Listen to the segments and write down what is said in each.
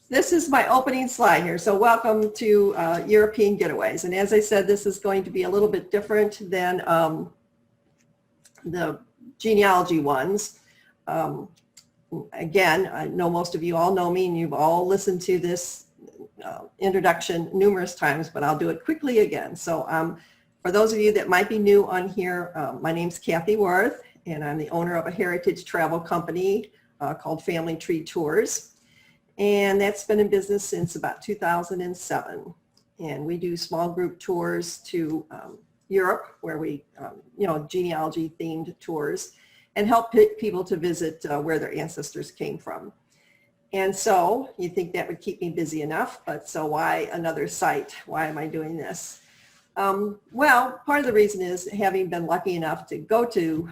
This is my opening slide here. So welcome to European Getaways. And as I said, this is going to be a little bit different than the genealogy ones. Again, I know most of you all know me and you've all listened to this introduction numerous times, but I'll do it quickly again. So for those of you that might be new on here, my name's Kathy Worth, and I'm the owner of a heritage travel company called Family Tree Tours. And that's been in business since about 2007. And we do small group tours to Europe, where we, genealogy themed tours, and help people to visit where their ancestors came from. And so you think that would keep me busy enough, but so why another site? Why am I doing this? Well, part of the reason is having been lucky enough to go to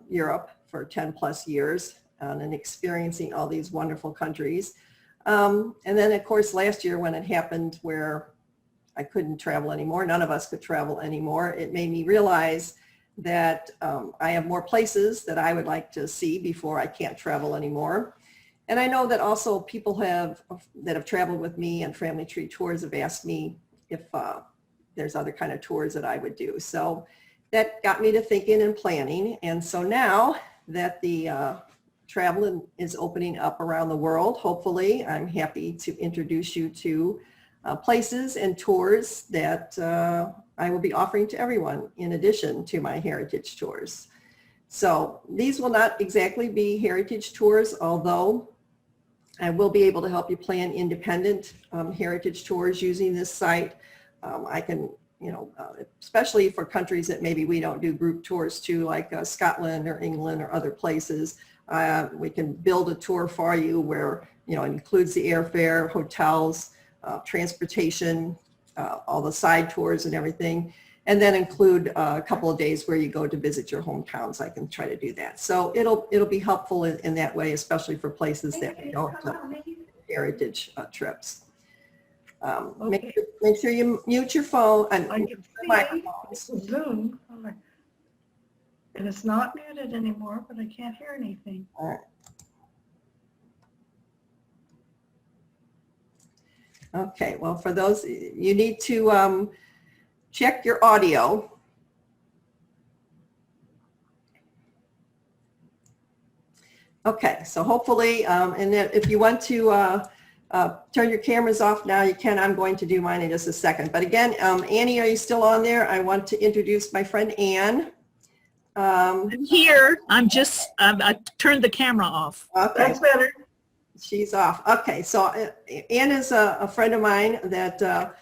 Europe for 10 plus years and experiencing all these wonderful countries. And then of course last year when it happened where I couldn't travel anymore, none of us could travel anymore, it made me realize that I have more places that I would like to see before I can't travel anymore. And I know that also people that have traveled with me and Family Tree Tours have asked me if there's other kind of tours that I would do. So that got me to thinking and planning. And so now that the travel is opening up around the world, hopefully, I'm happy to introduce you to places and tours that I will be offering to everyone in addition to my heritage tours. So these will not exactly be heritage tours, although I will be able to help you plan independent heritage tours using this site. I can, especially for countries that maybe we don't do group tours to, like Scotland or England or other places. We can build a tour for you where, it includes the airfare, hotels, transportation, all the side tours and everything, and then include a couple of days where you go to visit your hometowns. I can try to do that. So it'll be helpful in that way, especially for places that we don't heritage trips. Okay. Make sure you mute your phone and can microphones. Zoom, and it's not muted anymore, but I can't hear anything. All right. Okay, well, for those, you need to check your audio. Okay, so hopefully, and then if you want to turn your cameras off now, you can. I'm going to do mine in just a second. But again, Annie, are you still on there? I want to introduce my friend Ann. I'm here. I turned the camera off. Okay. That's better. She's off. Okay, so Ann is a friend of mine that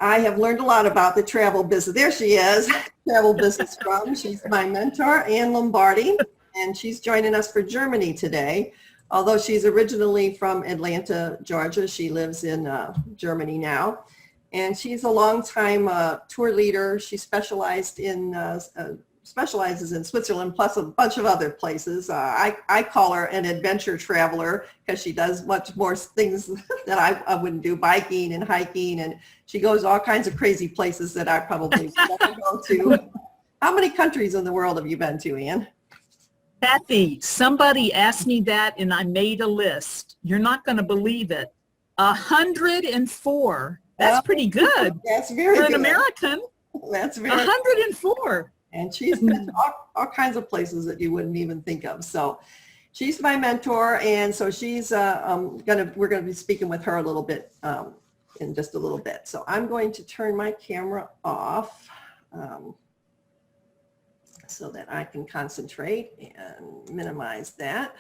I have learned a lot about the travel business. There she is, travel business from. She's my mentor, Ann Lombardi, and she's joining us for Germany today. Although she's originally from Atlanta, Georgia, she lives in Germany now. And she's a longtime tour leader. She specializes in Switzerland, plus a bunch of other places. I call her an adventure traveler because she does much more things that I wouldn't do, biking and hiking, and she goes all kinds of crazy places that I probably would never go to. How many countries in the world have you been to, Ann? Kathy, somebody asked me that and I made a list. You're not going to believe it. 104. That's pretty good. That's very good. For an American. That's very 104. And she's been all kinds of places that you wouldn't even think of. So she's my mentor, and so she's we're gonna be speaking with her a little bit in just a little bit. So I'm going to turn my camera off so that I can concentrate and minimize that.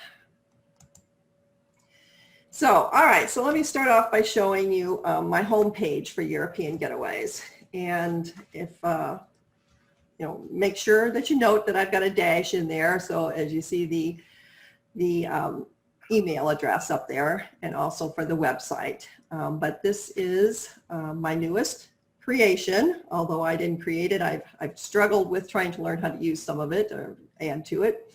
So, all right, so let me start off by showing you my homepage for European Getaways. And if make sure that you note that I've got a dash in there. So as you see the email address up there, and also for the website. But this is my newest creation. Although I didn't create it, I've struggled with trying to learn how to use some of it or add to it.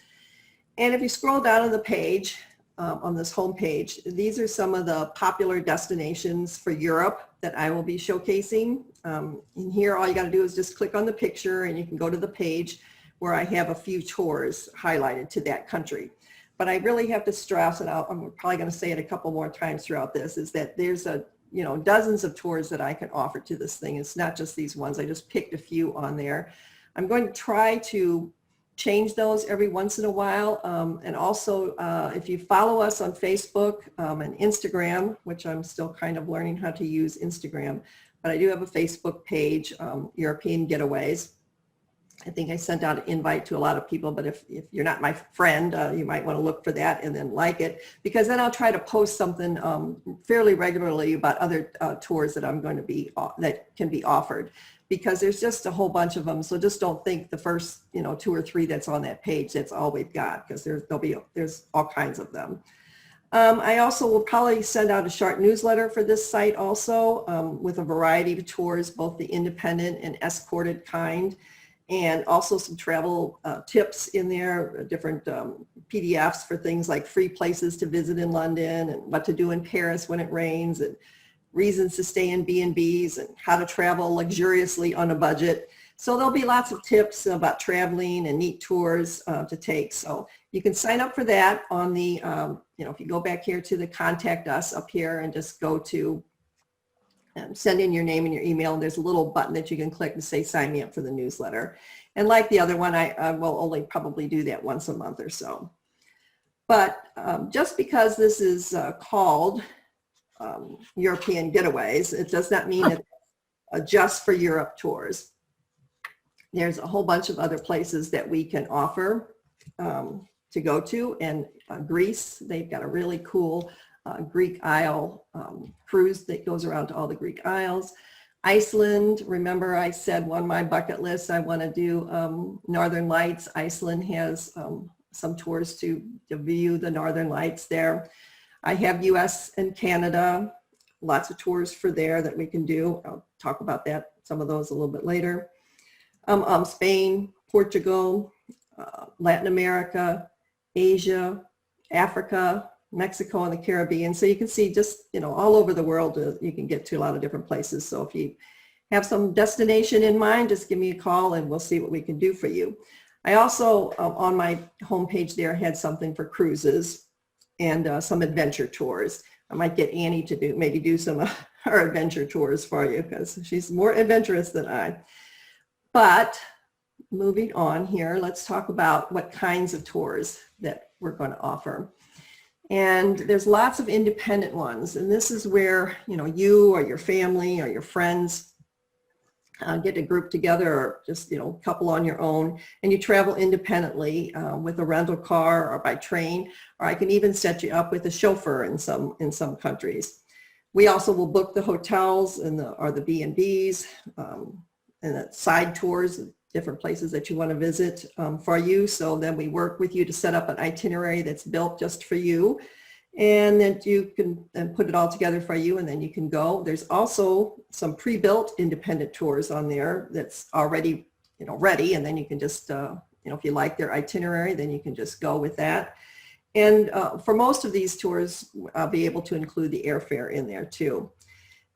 And if you scroll down on the page, on this home page, these are some of the popular destinations for Europe that I will be showcasing. In here, all you got to do is just click on the picture and you can go to the page where I have a few tours highlighted to that country. but I really have to stress, and I'm probably going to say it a couple more times throughout this, is that there's dozens of tours that I can offer to this thing. It's not just these ones. I just picked a few on there. I'm going to try to change those every once in a while. And also, if you follow us on Facebook and Instagram, which I'm still kind of learning how to use Instagram, but I do have a Facebook page, European-Getaways. I think I sent out an invite to a lot of people, but if you're not my friend, you might want to look for that and then like it, because then I'll try to post something fairly regularly about other tours that I'm going to be, that can be offered, because there's just a whole bunch of them. So just don't think the first, 2 or 3 that's on that page, that's all we've got, because there's all kinds of them. I also will probably send out a short newsletter for this site also, with a variety of tours, both the independent and escorted kind, and also some travel tips in there, different PDFs for things like free places to visit in London and what to do in Paris when it rains, and reasons to stay in B&Bs, and how to travel luxuriously on a budget. So there'll be lots of tips about traveling and neat tours to take. So you can sign up for that on the, if you go back here to the contact us up here and just go to send in your name and your email, and there's a little button that you can click to say sign me up for the newsletter. And like the other one, I will only probably do that once a month or so. But just because this is called European-Getaways, it does not mean it's just for Europe tours. There's a whole bunch of other places that we can offer to go to. And Greece, they've got a really cool Greek Isle cruise that goes around to all the Greek Isles. Iceland, remember I said on my bucket list I want to do Northern Lights. Iceland has some tours to view the Northern Lights there. I have US and Canada, lots of tours for there that we can do. I'll talk about that, some of those a little bit later. Spain, Portugal, Latin America, Asia, Africa, Mexico, and the Caribbean. So you can see just, all over the world, you can get to a lot of different places. So if you have some destination in mind, just give me a call and we'll see what we can do for you. I also, on my homepage there, had something for cruises and some adventure tours. I might get Annie to maybe do some of her adventure tours for you, because she's more adventurous than I. But moving on here, let's talk about what kinds of tours that we're going to offer. And there's lots of independent ones. And this is where, you or your family or your friends get a group together, or just, a couple on your own, and you travel independently with a rental car or by train, or I can even set you up with a chauffeur in some countries. We also will book the hotels or the B&Bs and the side tours, different places that you want to visit for you. So then we work with you to set up an itinerary that's built just for you, and then you can put it all together for you, and then you can go. There's also some pre-built independent tours on there that's already ready, and then you can just if you like their itinerary, then you can just go with that. And for most of these tours, I'll be able to include the airfare in there too.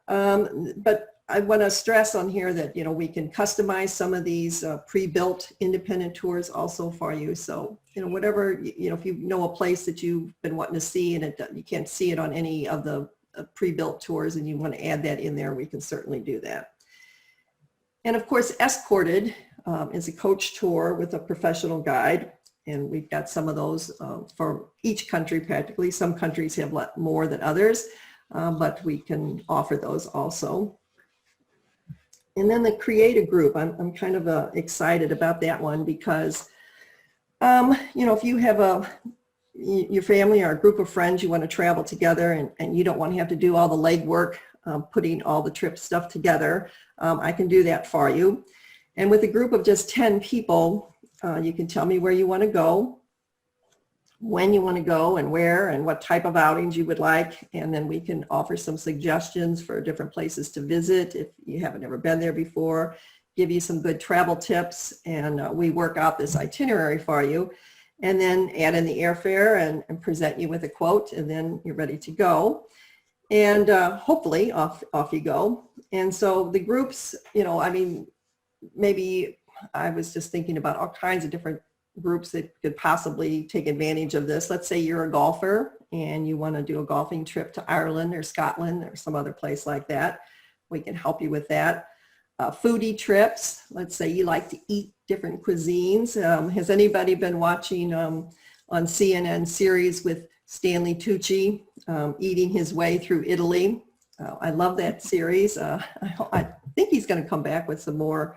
But I want to stress on here that, we can customize some of these pre-built independent tours also for you. So, whatever, if you know a place that you've been wanting to see and you can't see it on any of the pre-built tours and you want to add that in there, we can certainly do that. And of course, escorted is a coach tour with a professional guide. And we've got some of those for each country practically. Some countries have a lot more than others, but we can offer those also. And then the creative group, I'm kind of excited about that one because, if you have your family or a group of friends, you want to travel together and you don't want to have to do all the legwork, putting all the trip stuff together, I can do that for you. And with a group of just 10 people, you can tell me where you want to go, when you want to go and where and what type of outings you would like. And then we can offer some suggestions for different places to visit if you haven't ever been there before, give you some good travel tips, and we work out this itinerary for you, and then add in the airfare and present you with a quote, and then you're ready to go. And hopefully off you go. And so the groups, maybe I was just thinking about all kinds of different groups that could possibly take advantage of this. Let's say you're a golfer and you want to do a golfing trip to Ireland or Scotland or some other place like that. We can help you with that. Foodie trips. Let's say you like to eat different cuisines. Has anybody been watching on CNN series with Stanley Tucci eating his way through Italy? I love that series. I think he's going to come back with some more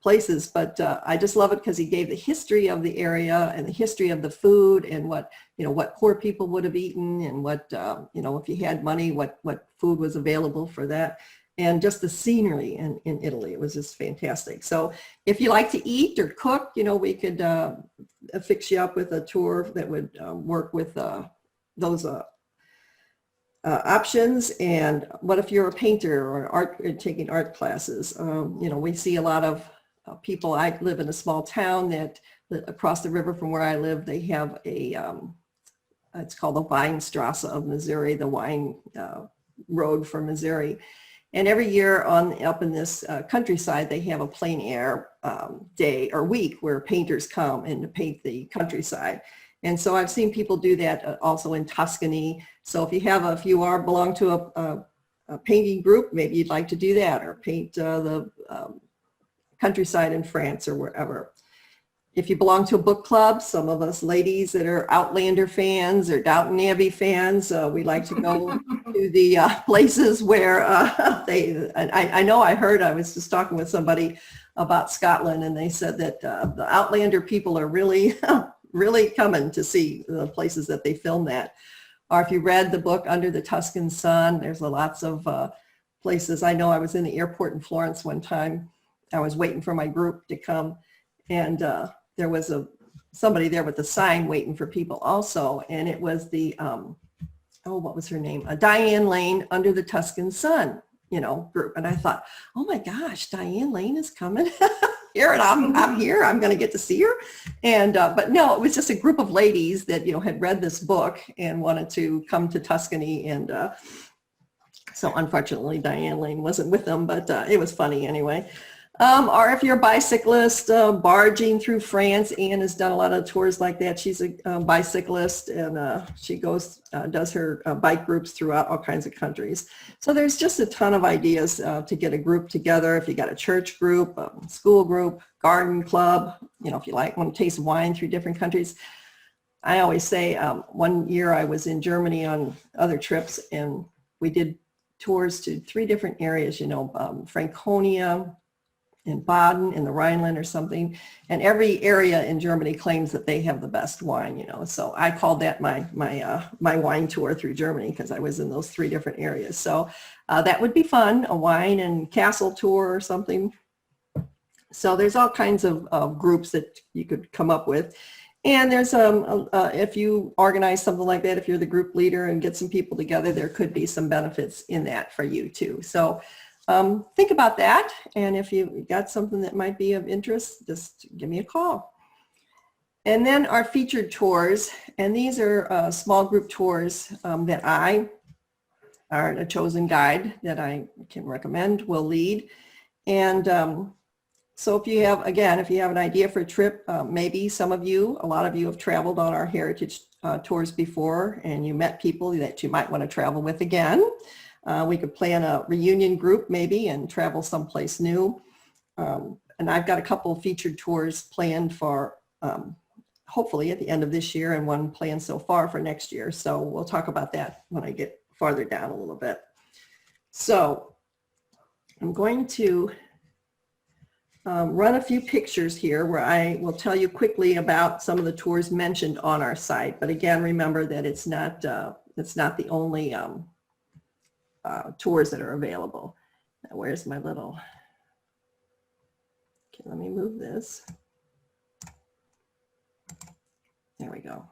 places, but I just love it because he gave the history of the area and the history of the food and what poor people would have eaten and what if you had money, what food was available for that, and just the scenery in Italy. It was just fantastic. So if you like to eat or cook, we could fix you up with a tour that would work with those options. And what if you're a painter or taking art classes? We see a lot of people. I live in a small town that across the river from where I live, they have it's called the Weinstrasse of Missouri, the wine road for Missouri. And every year up in this countryside, they have a plein air day or week where painters come and paint the countryside. And so I've seen people do that also in Tuscany. So if you belong to a painting group, maybe you'd like to do that, or paint the countryside in France or wherever. If you belong to a book club, some of us ladies that are Outlander fans or Downton Abbey fans, we like to go to the places where I know I was just talking with somebody about Scotland, and they said that the Outlander people are really really coming to see the places that they filmed that. Or if you read the book Under the Tuscan Sun, there's lots of places. I know I was in the airport in Florence one time. I was waiting for my group to come, and there was somebody there with a sign waiting for people also, and it was the what was her name? Diane Lane, Under the Tuscan Sun, group. And I thought, oh my gosh, Diane Lane is coming here, and I'm here. I'm going to get to see her. And but no, it was just a group of ladies that had read this book and wanted to come to Tuscany, and so unfortunately Diane Lane wasn't with them, but it was funny anyway. Or if you're a bicyclist, barging through France. Anne has done a lot of tours like that. She's a bicyclist, and she does her bike groups throughout all kinds of countries. So there's just a ton of ideas to get a group together. If you got a church group, a school group, garden club, if you want to taste wine through different countries. I always say one year I was in Germany on other trips, and we did tours to 3 different areas, Franconia, in Baden, in the Rhineland or something. And every area in Germany claims that they have the best wine, So I called that my wine tour through Germany, because I was in those 3 different areas. So that would be fun, a wine and castle tour or something. So there's all kinds of groups that you could come up with. And there's if you organize something like that, if you're the group leader and get some people together, there could be some benefits in that for you too. So think about that, and if you got something that might be of interest, just give me a call. And then our featured tours, and these are small group tours that I, are a chosen guide that I can recommend, will lead. And so if you have an idea for a trip, maybe a lot of you have traveled on our heritage tours before, and you met people that you might want to travel with again. We could plan a reunion group maybe and travel someplace new. And I've got a couple of featured tours planned for hopefully at the end of this year, and one planned so far for next year. So we'll talk about that when I get farther down a little bit. So I'm going to run a few pictures here where I will tell you quickly about some of the tours mentioned on our site. But again, remember that it's not the only tours that are available. Now, where's my little, okay, let me move this. There we go.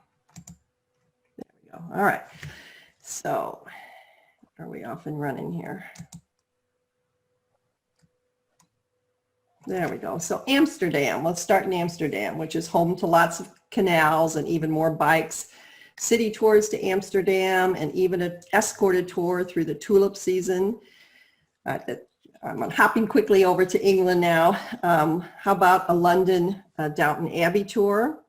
There we go. All right. So are we off and running here? There we go. So Amsterdam, let's start in Amsterdam, which is home to lots of canals and even more bikes. City tours to Amsterdam, and even an escorted tour through the tulip season. I'm hopping quickly over to England now. How about a London Downton Abbey tour,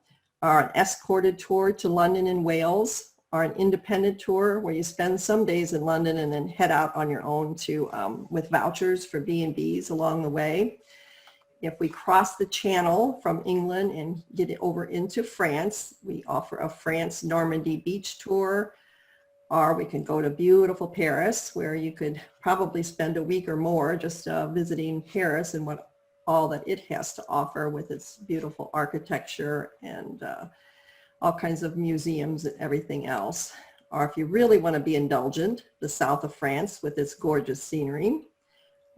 or an escorted tour to London and Wales, or an independent tour where you spend some days in London and then head out on your own to with vouchers for B&Bs along the way. If we cross the channel from England and get it over into France, we offer a France Normandy beach tour, or we can go to beautiful Paris, where you could probably spend a week or more just visiting Paris and what all that it has to offer with its beautiful architecture and all kinds of museums and everything else. Or if you really want to be indulgent, the south of France with its gorgeous scenery.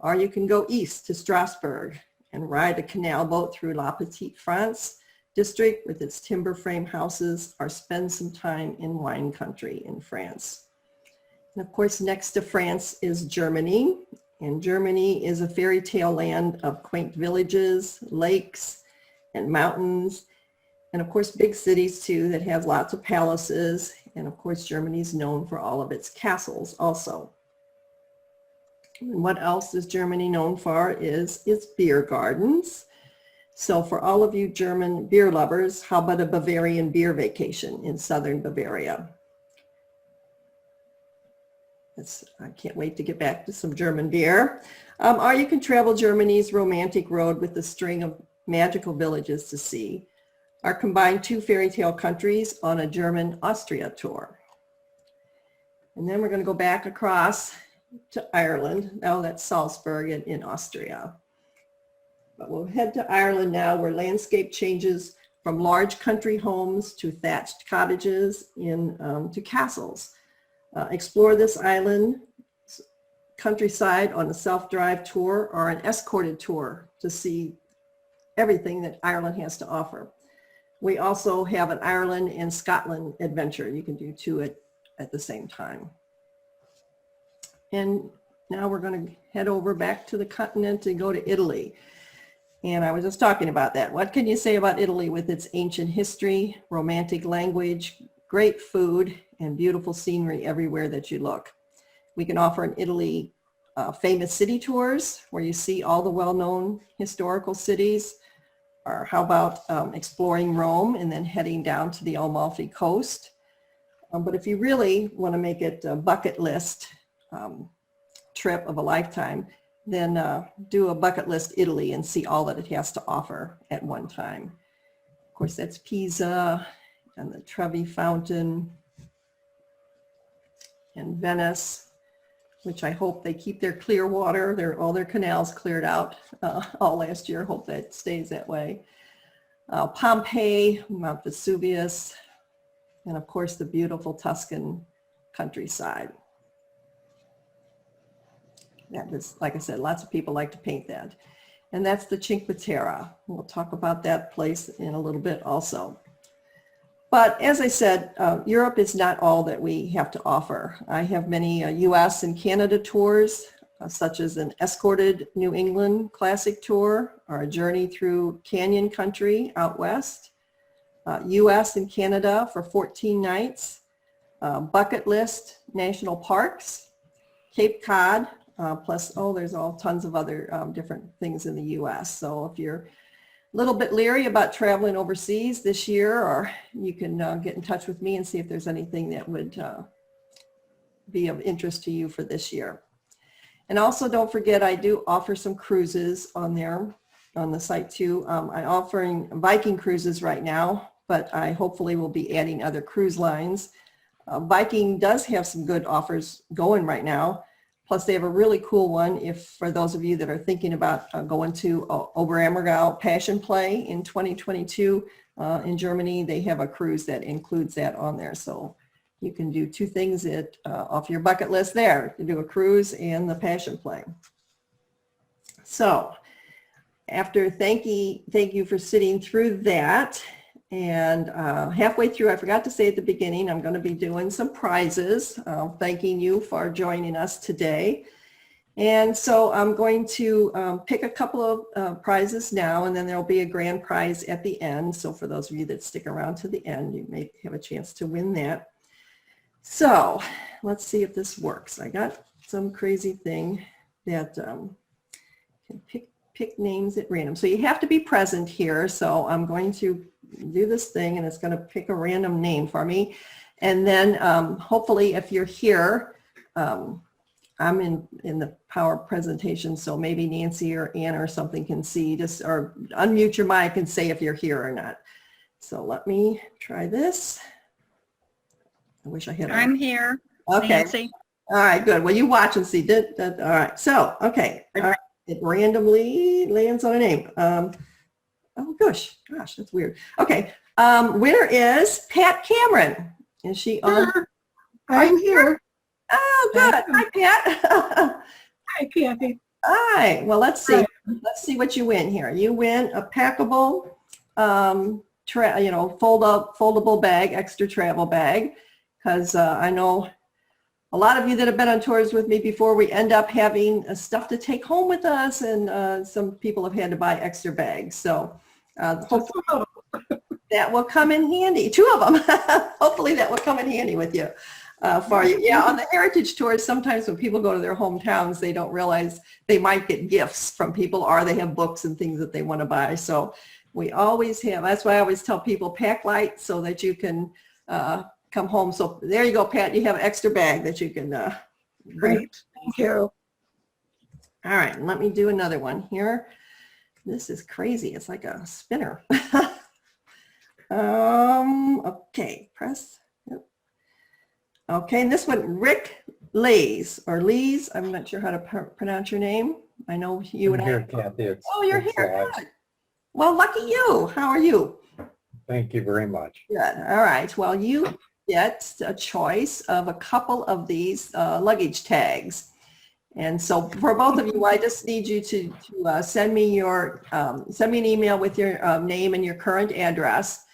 Or you can go east to Strasbourg and ride a canal boat through La Petite France district with its timber frame houses, or spend some time in wine country in France. And of course, next to France is Germany. And Germany is a fairy tale land of quaint villages, lakes, and mountains. And of course, big cities too that have lots of palaces. And of course, Germany is known for all of its castles also. And what else is Germany known for is its beer gardens. So for all of you German beer lovers, how about a Bavarian beer vacation in southern Bavaria? I can't wait to get back to some German beer. Or you can travel Germany's romantic road with a string of magical villages to see, or combine two fairy tale countries on a German Austria tour. And then we're going to go back across to Ireland. Now that's Salzburg in Austria. But we'll head to Ireland now, where landscape changes from large country homes to thatched cottages to castles. Explore this island countryside on a self-drive tour or an escorted tour to see everything that Ireland has to offer. We also have an Ireland and Scotland adventure. You can do two at the same time. And now we're going to head over back to the continent and go to Italy. And I was just talking about that. What can you say about Italy with its ancient history, romantic language, great food, and beautiful scenery everywhere that you look? We can offer in Italy famous city tours where you see all the well-known historical cities. Or how about exploring Rome and then heading down to the Amalfi Coast? But if you really want to make it a bucket list trip of a lifetime, then do a bucket list Italy and see all that it has to offer at one time. Of course, that's Pisa and the Trevi Fountain and Venice, which I hope they keep their clear water, all their canals cleared out all last year. Hope that stays that way. Pompeii, Mount Vesuvius, and of course the beautiful Tuscan countryside. That is, like I said, lots of people like to paint that. And that's the Cinque Terre. We'll talk about that place in a little bit also. But as I said, Europe is not all that we have to offer. I have many US and Canada tours, such as an escorted New England classic tour, or a journey through canyon country out west. US and Canada for 14 nights. Bucket list national parks, Cape Cod, plus, there's all tons of other different things in the US. So if you're a little bit leery about traveling overseas this year, or you can get in touch with me and see if there's anything that would be of interest to you for this year. And also don't forget, I do offer some cruises on there on the site too. I'm offering Viking cruises right now, but I hopefully will be adding other cruise lines. Viking does have some good offers going right now. Plus, they have a really cool one for those of you that are thinking about going to Oberammergau Passion Play in 2022 in Germany. They have a cruise that includes that on there. So you can do two things off your bucket list there. You do a cruise and the Passion Play. So after thank you for sitting through that. And halfway through, I forgot to say at the beginning, I'm going to be doing some prizes, thanking you for joining us today. And so I'm going to pick a couple of prizes now, and then there'll be a grand prize at the end. So for those of you that stick around to the end, you may have a chance to win that. So let's see if this works. I got some crazy thing that pick names at random. So you have to be present here. So I'm going to do this thing and it's going to pick a random name for me. And then hopefully if you're here, I'm in the power presentation, so maybe Nancy or Ann or something can see, just or unmute your mic and say if you're here or not. So let me try this. I wish I had. I'm here. Okay. Nancy. All right, good. Well, you watch and see. All right. So, okay. All right. It randomly lands on a name. Oh, gosh, that's weird. Okay. Winner is Pat Cameron. Is she on? I'm here. Oh, good. Hi, Pat. Hi, Kathy. Hi. Well, let's see. Let's see what you win here. You win a packable, foldable bag, extra travel bag, because I know a lot of you that have been on tours with me before, we end up having stuff to take home with us, and some people have had to buy extra bags. So hopefully that will come in handy. 2 of them. Hopefully that will come in handy with you. For you. Yeah, on the heritage tours, sometimes when people go to their hometowns, they don't realize they might get gifts from people, or they have books and things that they want to buy. So we always have, that's why I always tell people, pack light so that you can come home. So there you go, Pat, you have an extra bag that you can bring. Great. Thank you. All right, let me do another one here. This is crazy. It's like a spinner. Okay, press. Okay, and this one, Rick Lees, or Lees, I'm not sure how to pronounce your name. I know you and Here, Kathy. Oh, you're here. Good. Well, lucky you. How are you? Thank you very much. Good. All right. Well, you get a choice of a couple of these luggage tags. And so for both of you, I just need you to send me an email with your name and your current address.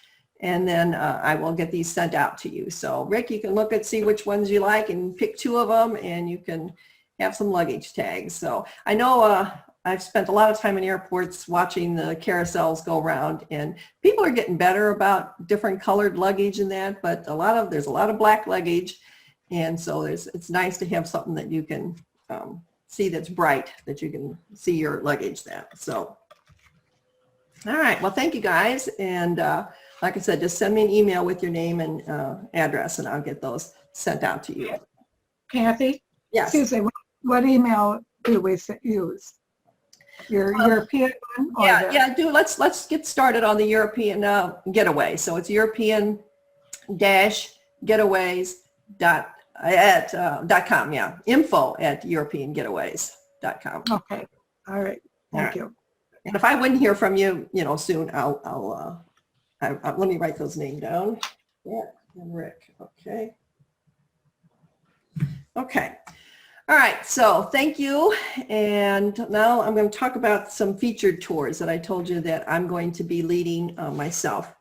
And then I will get these sent out to you. So Rick, you can look and see which ones you like and pick 2 of them, and you can have some luggage tags. So I know I've spent a lot of time in airports watching the carousels go around, and people are getting better about different colored luggage and that, but there's a lot of black luggage. And so it's nice to have something that you can see that's bright, that you can see your luggage then. So, all right. Well, thank you guys. And like I said, just send me an email with your name and address, and I'll get those sent out to you. Kathy? Yes. Excuse me, what email do we use? Your European one? Or Let's get started on the European getaway. So it's European-Getaways.com. Yeah, info@European-Getaways.com. Okay. All right. Thank you. And if I wouldn't hear from you, soon, I'll let me write those names down. Yeah, and Rick. Okay. Okay. All right. So thank you. And now I'm going to talk about some featured tours that I told you that I'm going to be leading myself.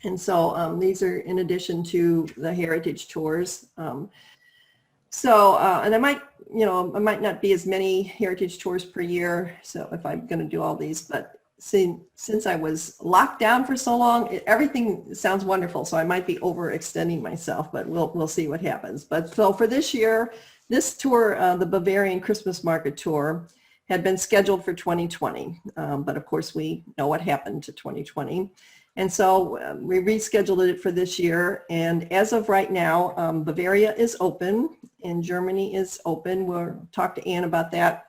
And so these are in addition to the heritage tours. And I might not be as many heritage tours per year. So if I'm going to do all these, but since I was locked down for so long, everything sounds wonderful. So I might be overextending myself, but we'll see what happens. But so for this year, this tour, the Bavarian Christmas Market Tour, had been scheduled for 2020. But of course, we know what happened to 2020. And so we rescheduled it for this year. And as of right now, Bavaria is open and Germany is open. We'll talk to Ann about that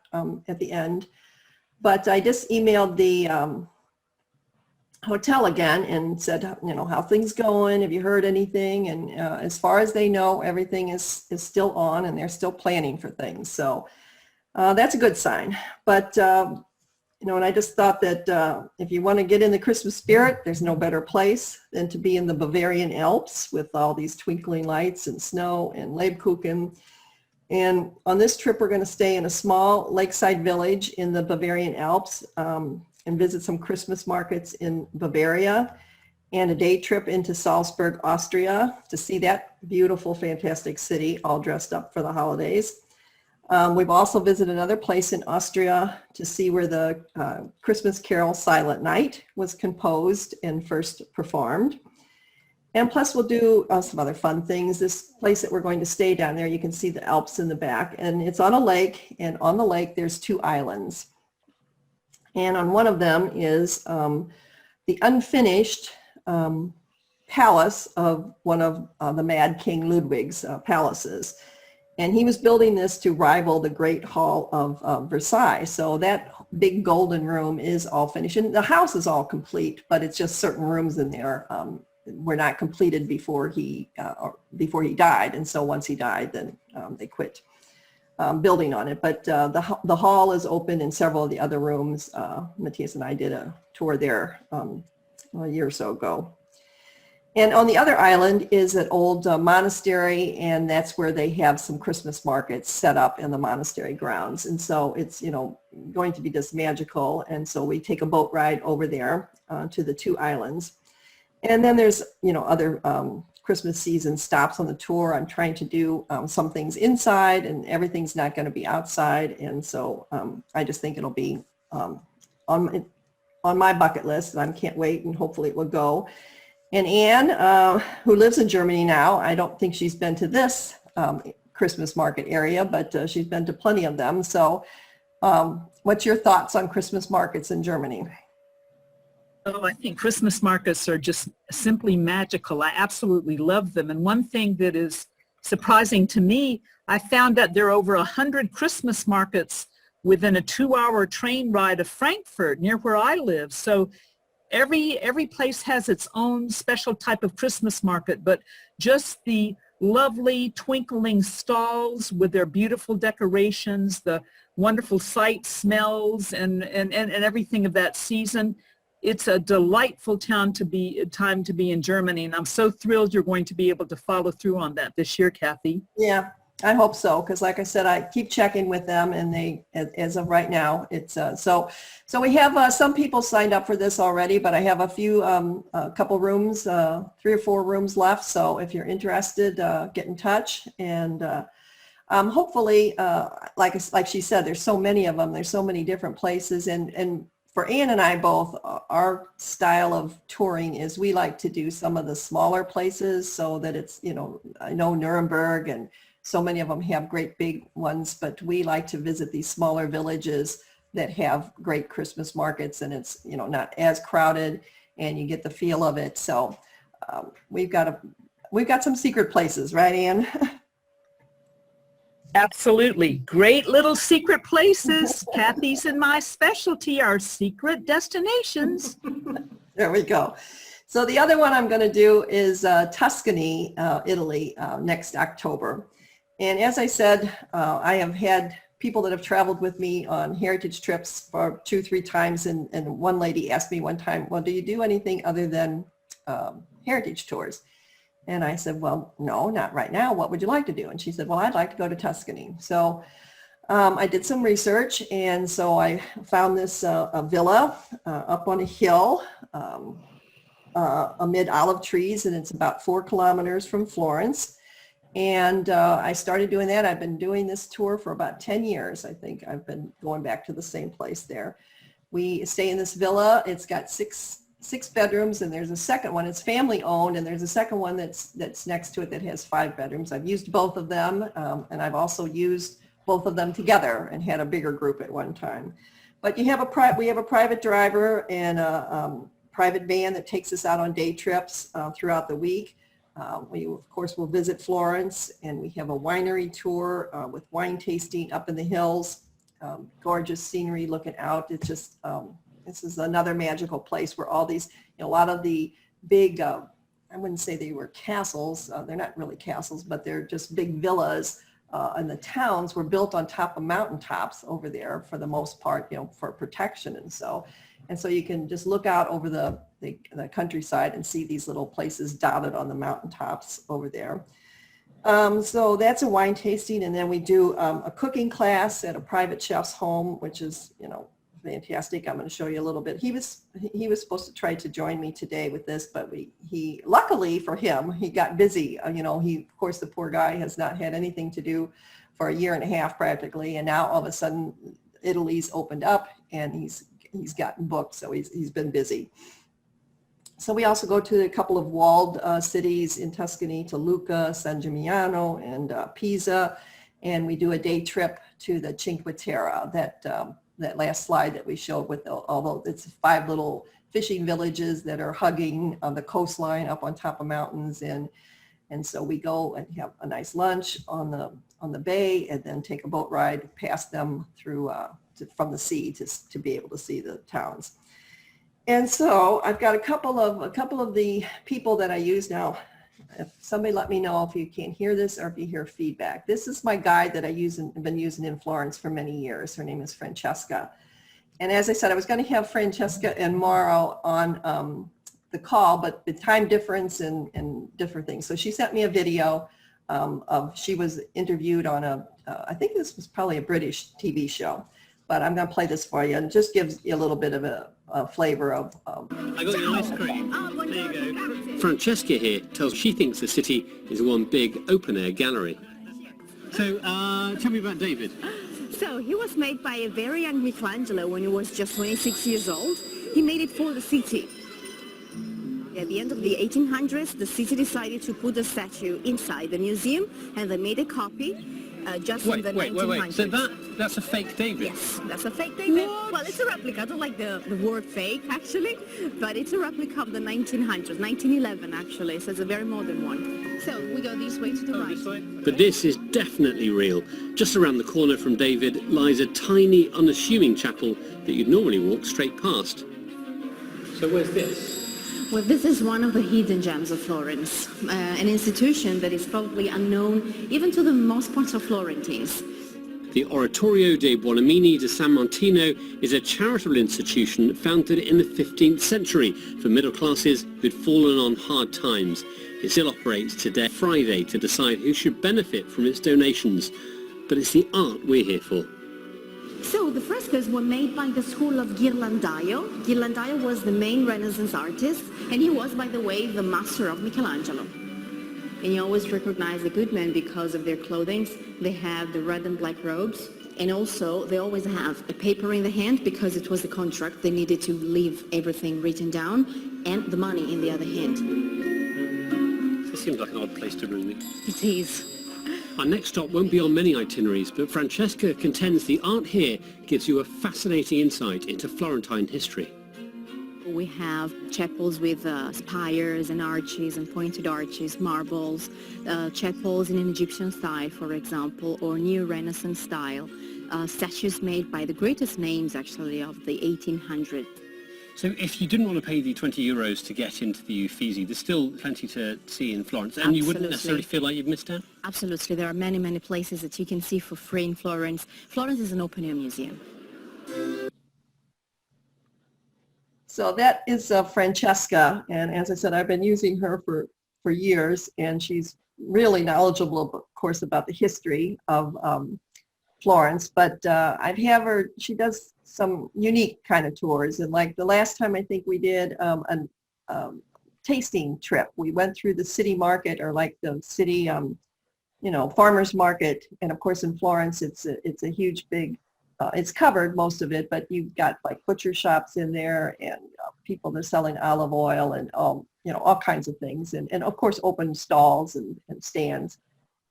at the end. But I just emailed the hotel again and said, how things going? Have you heard anything? And as far as they know, everything is still on and they're still planning for things. So that's a good sign. But, and I just thought that if you want to get in the Christmas spirit, there's no better place than to be in the Bavarian Alps with all these twinkling lights and snow and Lebkuchen. And on this trip, we're going to stay in a small lakeside village in the Bavarian Alps and visit some Christmas markets in Bavaria, and a day trip into Salzburg, Austria, to see that beautiful, fantastic city all dressed up for the holidays. We've also visited another place in Austria to see where the Christmas carol Silent Night was composed and first performed. And plus we'll do some other fun things. This place that we're going to stay down there, you can see the Alps in the back, and it's on a lake, and on the lake there's 2 islands. And on one of them is the unfinished palace of one of the Mad King Ludwig's palaces. And he was building this to rival the Great Hall of Versailles. So that big golden room is all finished. And the house is all complete, but it's just certain rooms in there were not completed before he died. And so once he died, then they quit building on it. But the hall is open in several of the other rooms. Matthias and I did a tour there a year or so ago. And on the other island is an old monastery, and that's where they have some Christmas markets set up in the monastery grounds. And so it's, going to be just magical. And so we take a boat ride over there to the two islands. And then there's, other Christmas season stops on the tour. I'm trying to do some things inside, and everything's not going to be outside. And so I just think it'll be on my bucket list, and I can't wait, and hopefully it will go. And Anne, who lives in Germany now, I don't think she's been to this Christmas market area, but she's been to plenty of them. So what's your thoughts on Christmas markets in Germany? Oh, I think Christmas markets are just simply magical. I absolutely love them. And one thing that is surprising to me, I found that there are over 100 Christmas markets within a 2-hour train ride of Frankfurt, near where I live. So every place has its own special type of Christmas market, but just the lovely twinkling stalls with their beautiful decorations, the wonderful sights, smells, and everything of that season. It's a delightful time to be in Germany, and I'm so thrilled you're going to be able to follow through on that this year, Kathy. Yeah, I hope so, because like I said, I keep checking with them, and they, as of right now, it's so we have some people signed up for this already, but I have a couple rooms, 3 or 4 rooms left. So if you're interested, get in touch, and hopefully, like she said, there's so many of them. There's so many different places, and for Ann and I both, our style of touring is we like to do some of the smaller places, so that it's, I know Nuremberg and so many of them have great big ones, but we like to visit these smaller villages that have great Christmas markets, and it's, not as crowded, and you get the feel of it. So we've got some secret places, right, Ann? Absolutely. Great little secret places. Kathy's and my specialty are secret destinations. There we go. So the other one I'm going to do is Tuscany, Italy, next October. And as I said, I have had people that have traveled with me on heritage trips for 2-3 times. And one lady asked me one time, well, do you do anything other than heritage tours? And I said, well, no, not right now. What would you like to do? And she said, well, I'd like to go to Tuscany. So I did some research, and so I found this a villa up on a hill amid olive trees, and it's about 4 kilometers from Florence. And I started doing that. I've been doing this tour for about 10 years. I think I've been going back to the same place there. We stay in this villa. It's got six bedrooms, and there's a second one. It's family owned, and there's a second one that's next to it that has 5 bedrooms. I've used both of them, and I've also used both of them together and had a bigger group at one time. But we have a private driver and a private van that takes us out on day trips throughout the week. We, of course, will visit Florence, and we have a winery tour with wine tasting up in the hills. Gorgeous scenery looking out. It's just, this is another magical place where all these, a lot of the big, I wouldn't say they were castles. They're not really castles, but they're just big villas. And the towns were built on top of mountaintops over there for the most part, for protection. And so you can just look out over the countryside and see these little places dotted on the mountaintops over there. So that's a wine tasting. And then we do a cooking class at a private chef's home, which is, fantastic. I'm going to show you a little bit. He was supposed to try to join me today with this, but he luckily for him, he got busy. Of course, the poor guy has not had anything to do for 1.5 years practically, and now all of a sudden Italy's opened up, and he's gotten booked, so he's been busy. So we also go to a couple of walled cities in Tuscany, to Lucca, San Gimignano, and Pisa, and we do a day trip to the Cinque Terre that that last slide that we showed with although it's 5 little fishing villages that are hugging on the coastline up on top of mountains, and so we go and have a nice lunch on the bay and then take a boat ride past them through from the sea to be able to see the towns. And so I've got a couple of the people that I use now. If somebody let me know if you can't hear this or if you hear feedback. This is my guide that I've been using in Florence for many years. Her name is Francesca. And as I said, I was going to have Francesca and Mauro on the call, but the time difference and different things. So she sent me a video she was interviewed on I think this was probably a British TV show, but I'm going to play this for you, and it just gives you a little bit of a flavor of. I got your ice cream. There you go. Francesca here tells she thinks the city is one big open-air gallery. So, tell me about David. So he was made by a very young Michelangelo when he was just 26 years old. He made it for the city. At the end of the 1800s, the city decided to put the statue inside the museum, and they made a copy just in the 1900s. Wait. So that's a fake David? Yes, that's a fake David. What? Well, it's a replica. I don't like the word fake, actually, but it's a replica of the 1900s, 1911, actually, so it's a very modern one. So we go this way to the right. This way? But this is definitely real. Just around the corner from David lies a tiny, unassuming chapel that you'd normally walk straight past. So where's this? Well, this is one of the hidden gems of Florence, an institution that is probably unknown even to the most part of Florentines. The Oratorio dei Buonamini di San Martino is a charitable institution founded in the 15th century for middle classes who'd fallen on hard times. It still operates today, Friday, to decide who should benefit from its donations. But it's the art we're here for. So the frescoes were made by the school of Ghirlandaio. Ghirlandaio was the main Renaissance artist, and he was, by the way, the master of Michelangelo. And you always recognize the good men because of their clothing. They have the red and black robes, and also they always have a paper in the hand because it was a contract. They needed to leave everything written down, and the money in the other hand. This seems like an odd place to bring me. It is. Our next stop won't be on many itineraries, but Francesca contends the art here gives you a fascinating insight into Florentine history. We have chapels with spires and arches and pointed arches, marbles, chapels in an Egyptian style, for example, or New Renaissance style, statues made by the greatest names, actually, of the 1800s. So if you didn't want to pay the 20 euros to get into the Uffizi, there's still plenty to see in Florence, and you wouldn't necessarily feel like you've missed out? Absolutely. There are many, many places that you can see for free in Florence. Florence is an open-air museum. So that is Francesca, and as I said, I've been using her for years, and she's really knowledgeable, of course, about the history of Florence, but I'd have her, she does some unique kind of tours, and like the last time I think we did a tasting trip. We went through the city market, or like the city, farmers market, and of course in Florence it's a huge big, it's covered most of it, but you've got like butcher shops in there, and people that are selling olive oil and all kinds of things, and of course open stalls and stands.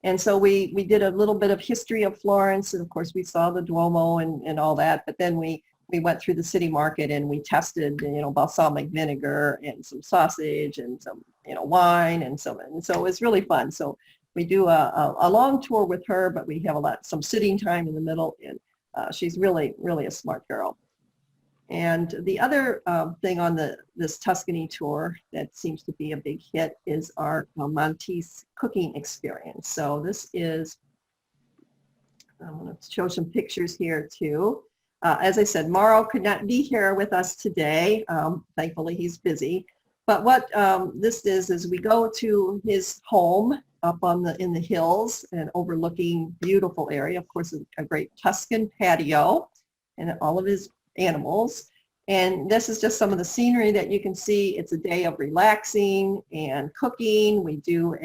And so we did a little bit of history of Florence, and of course we saw the Duomo and all that, but then we went through the city market and we tested, balsamic vinegar and some sausage and some, wine and so it was really fun. So we do a long tour with her, but we have some sitting time in the middle, and she's really, really a smart girl. And the other thing on this Tuscany tour that seems to be a big hit is our Montese cooking experience. So this is, I'm going to show some pictures here too. As I said, Mauro could not be here with us today. Thankfully, he's busy. But what this is we go to his home up in the hills and overlooking beautiful area. Of course, a great Tuscan patio and all of his animals. And this is just some of the scenery that you can see. It's a day of relaxing and cooking. We do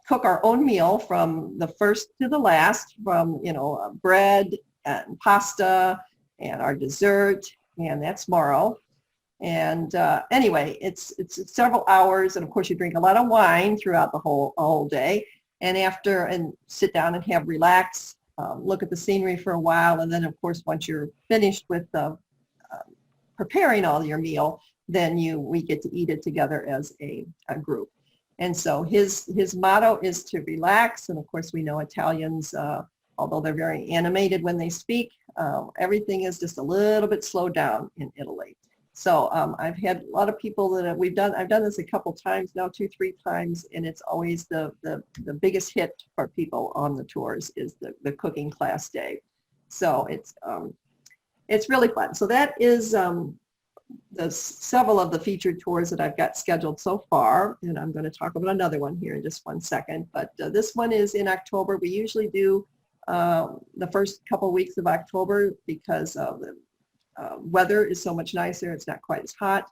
cook our own meal from the first to the last, from bread and pasta and our dessert, and that's Mauro. And anyway, it's several hours, and of course you drink a lot of wine throughout the whole day, and sit down and have relax look at the scenery for a while, and then of course once you're finished with preparing all your meal, then we get to eat it together as a group. And so his motto is to relax, and of course we know Italians, although they're very animated when they speak, everything is just a little bit slowed down in Italy. So I've had a lot of people that I've done this a couple times now, 2-3 times, and it's always the biggest hit for people on the tours is the cooking class day. So it's really fun. So that is several of the featured tours that I've got scheduled so far, and I'm going to talk about another one here in just one second. But this one is in October. We usually do the first couple weeks of October because the weather is so much nicer. It's not quite as hot.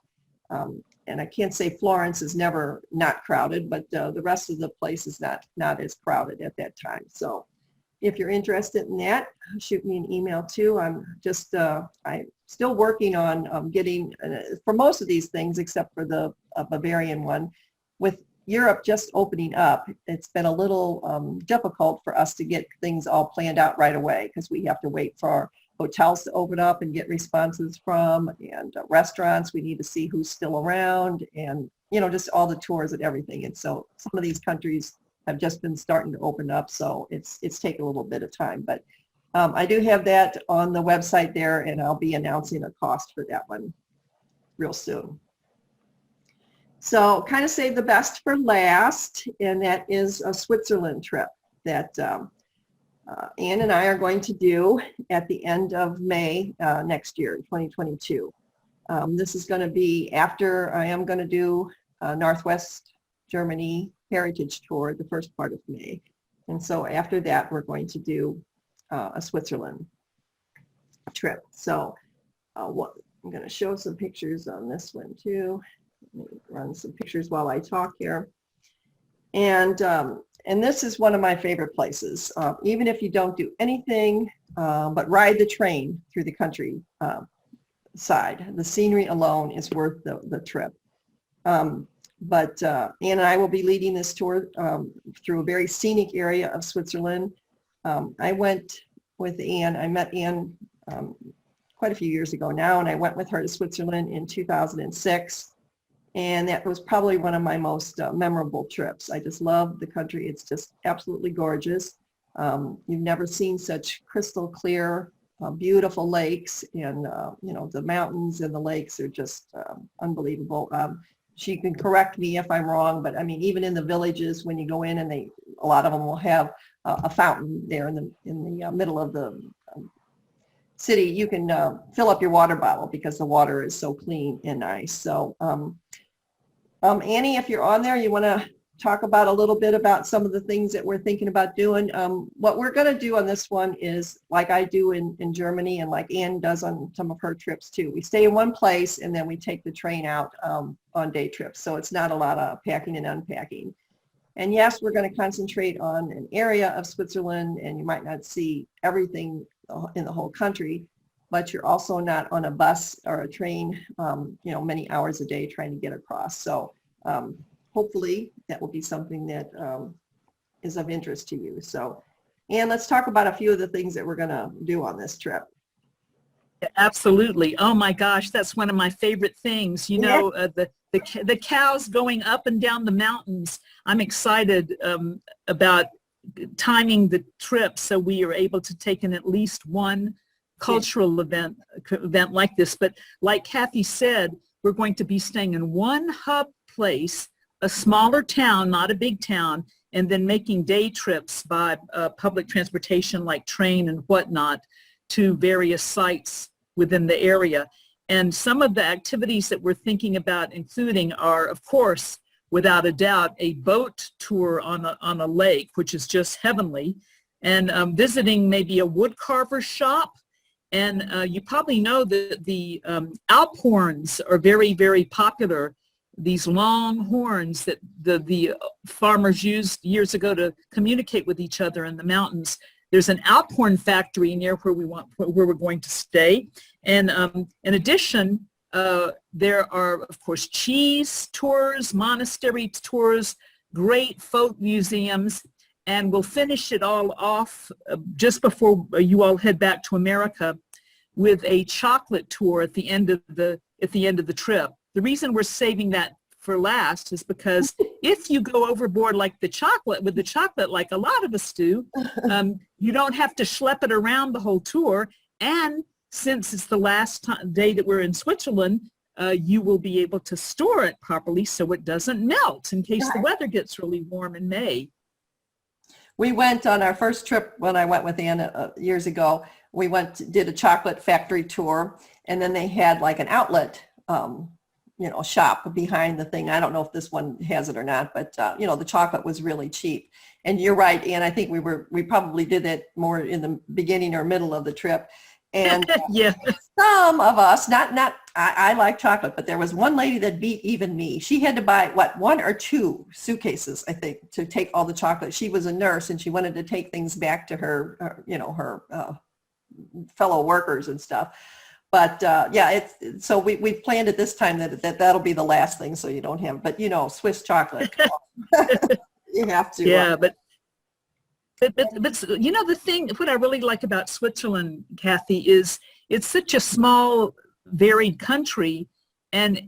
And I can't say Florence is never not crowded, but the rest of the place is not as crowded at that time. So if you're interested in that, shoot me an email too. I'm still working on getting, for most of these things, except for the Bavarian one, with Europe just opening up, it's been a little difficult for us to get things all planned out right away because we have to wait for hotels to open up and get responses from, and restaurants, we need to see who's still around, and just all the tours and everything. And so some of these countries have just been starting to open up, so it's taken a little bit of time. But I do have that on the website there, and I'll be announcing a cost for that one real soon. So kind of save the best for last, and that is a Switzerland trip that Ann and I are going to do at the end of May next year, 2022. This is going to be after I am going to do Northwest Germany Heritage Tour the first part of May. And so after that, we're going to do a Switzerland trip. So I'm going to show some pictures on this one too. Let me run some pictures while I talk here. And this is one of my favorite places. Even if you don't do anything but ride the train through the country side, the scenery alone is worth the trip. But Ann and I will be leading this tour through a very scenic area of Switzerland. I went with Ann. I met Ann quite a few years ago now, and I went with her to Switzerland in 2006. And that was probably one of my most memorable trips. I just love the country. It's just absolutely gorgeous. You've never seen such crystal clear, beautiful lakes, and the mountains and the lakes are just unbelievable. She can correct me if I'm wrong, but I mean, even in the villages, when you go in, and a lot of them will have a fountain there in the middle of the city. You can fill up your water bottle because the water is so clean and nice. So Annie, if you're on there, you want to talk about a little bit about some of the things that we're thinking about doing. What we're going to do on this one is like I do in Germany, and like Ann does on some of her trips too. We stay in one place and then we take the train out on day trips. So it's not a lot of packing and unpacking. And yes, we're going to concentrate on an area of Switzerland, and you might not see everything in the whole country, but you're also not on a bus or a train, many hours a day trying to get across. So hopefully that will be something that is of interest to you. So, Ann, let's talk about a few of the things that we're going to do on this trip. Absolutely. Oh my gosh, that's one of my favorite things. The cows going up and down the mountains. I'm excited about timing the trip so we are able to take in at least one cultural event like this. But like Kathy said, we're going to be staying in one hub place, a smaller town, not a big town, and then making day trips by public transportation like train and whatnot to various sites within the area. And some of the activities that we're thinking about including are, of course, without a doubt, a boat tour on a lake, which is just heavenly, and visiting maybe a woodcarver shop. And you probably know that the Alp horns are very, very popular. These long horns that the farmers used years ago to communicate with each other in the mountains. There's an Alp horn factory near where we're going to stay. And in addition, there are, of course, cheese tours, monastery tours, great folk museums, and we'll finish it all off just before you all head back to America with a chocolate tour at the end of the trip. The reason we're saving that for last is because if you go overboard like the chocolate, like a lot of us do, you don't have to schlep it around the whole tour. And since it's the last day that we're in Switzerland, you will be able to store it properly so it doesn't melt in case the weather gets really warm in May. We went on our first trip when I went with Anna years ago. We did a chocolate factory tour, and then they had like an outlet shop behind the thing. I don't know if this one has it or not, but the chocolate was really cheap. And you're right, Ann, I think we probably did it more in the beginning or middle of the trip. And yeah, some of us, I like chocolate, but there was one lady that beat even me. She had to buy, one or two suitcases, I think, to take all the chocolate. She was a nurse, and she wanted to take things back to her fellow workers and stuff. But so we've planned it this time that'll be the last thing, so you don't have, but Swiss chocolate, you have to. Yeah, but the thing, what I really like about Switzerland, Kathy, is it's such a small, varied country, and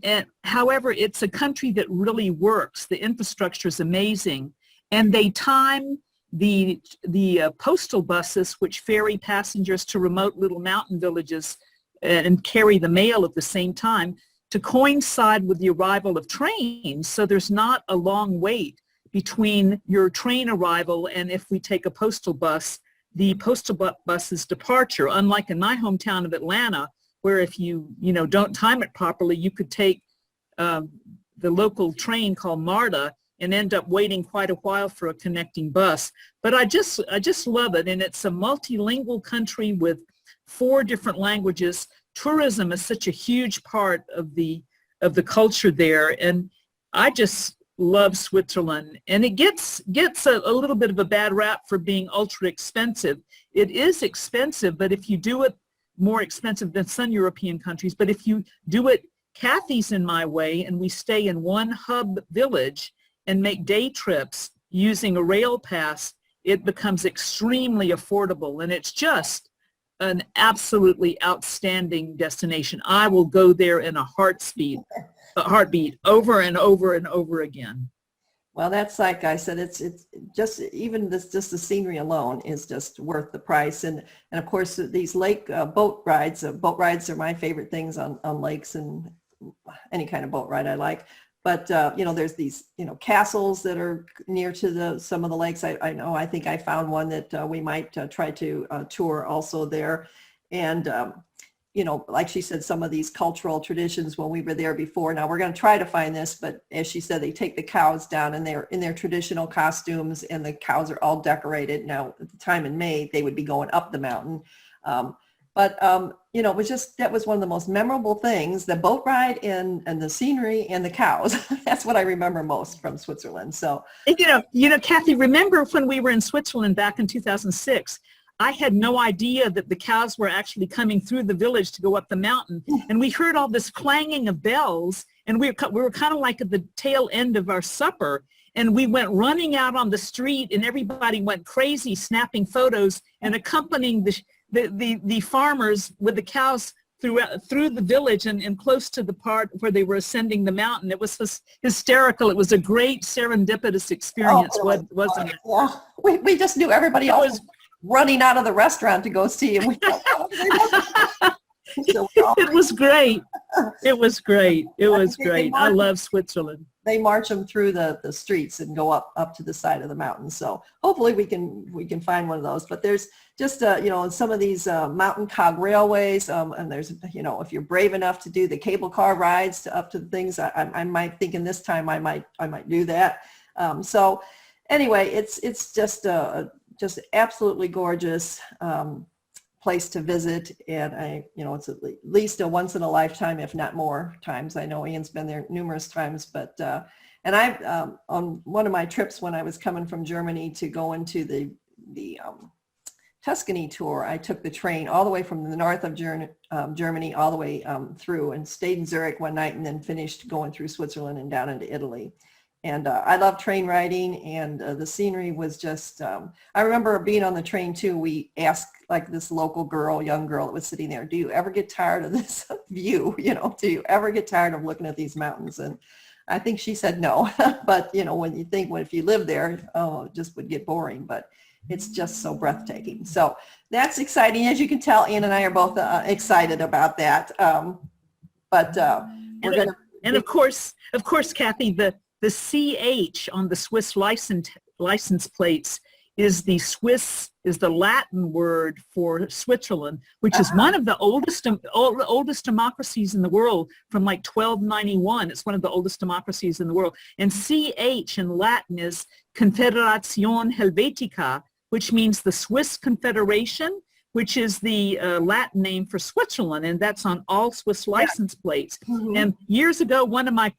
however, it's a country that really works. The infrastructure is amazing, and they time the postal buses, which ferry passengers to remote little mountain villages and carry the mail at the same time, to coincide with the arrival of trains, so there's not a long wait between your train arrival and if we take a postal bus, the postal bus's departure. Unlike in my hometown of Atlanta, where if you don't time it properly, you could take the local train called MARTA and end up waiting quite a while for a connecting bus. But I just love it, and it's a multilingual country with 4 different languages. Tourism is such a huge part of the culture there, and I just love Switzerland. And it gets a little bit of a bad rap for being ultra expensive. It is expensive, but if you do it more expensive than some European countries, but if you do it Kathy's in my way, and we stay in one hub village and make day trips using a rail pass, it becomes extremely affordable, and it's just an absolutely outstanding destination. I will go there in a heartbeat over and over and over again. Well, that's like I said, it's just even just the scenery alone is just worth the price. And of course, these lake boat rides are my favorite things on lakes, and any kind of boat ride I like. But there's these castles that are near to some of the lakes. I think I found one that we might try to tour also there. And like she said, some of these cultural traditions when we were there before. Now we're going to try to find this, but as she said, they take the cows down and they're in their traditional costumes, and the cows are all decorated. Now at the time in May, they would be going up the mountain. It was that was one of the most memorable things, the boat ride and the scenery and the cows. That's what I remember most from Switzerland. So, Kathy, remember when we were in Switzerland back in 2006, I had no idea that the cows were actually coming through the village to go up the mountain. And we heard all this clanging of bells, and we were kind of like at the tail end of our supper. And we went running out on the street, and everybody went crazy, snapping photos and accompanying the farmers with the cows through the village and close to the part where they were ascending the mountain. It was hysterical. It was a great serendipitous experience, wasn't it? Yeah. We just knew everybody else was running out of the restaurant to go see him. It was great. It was great. It was great. I love Switzerland. They march them through the streets and go up to the side of the mountain. So hopefully we can find one of those. But there's just some of these mountain cog railways, and there's if you're brave enough to do the cable car rides up to the things, I might think in this time I might do that. So anyway, it's just absolutely gorgeous place to visit, and it's at least a once in a lifetime, if not more times. I know Ian's been there numerous times, but and I on one of my trips when I was coming from Germany to go into the Tuscany tour, I took the train all the way from the north of Germany all the way through, and stayed in Zurich one night, and then finished going through Switzerland and down into Italy. And I love train riding, and the scenery was just, I remember being on the train too. We asked like this local girl, young girl that was sitting there, do you ever get tired of this view? You know, do you ever get tired of looking at these mountains? And I think she said no, but you know, when you think, well, if you live there, oh, it just would get boring, but it's just so breathtaking. So that's exciting. As you can tell, Ann and I are both excited about that. But we're going to. And of course, Kathy, the CH on the Swiss license plates is the Latin word for Switzerland, which is one of the oldest democracies in the world from like 1291. It's one of the oldest democracies in the world. And CH in Latin is Confederazione Helvetica, which means the Swiss Confederation, which is the Latin name for Switzerland, and that's on all Swiss license plates. Mm-hmm. And years ago, one of my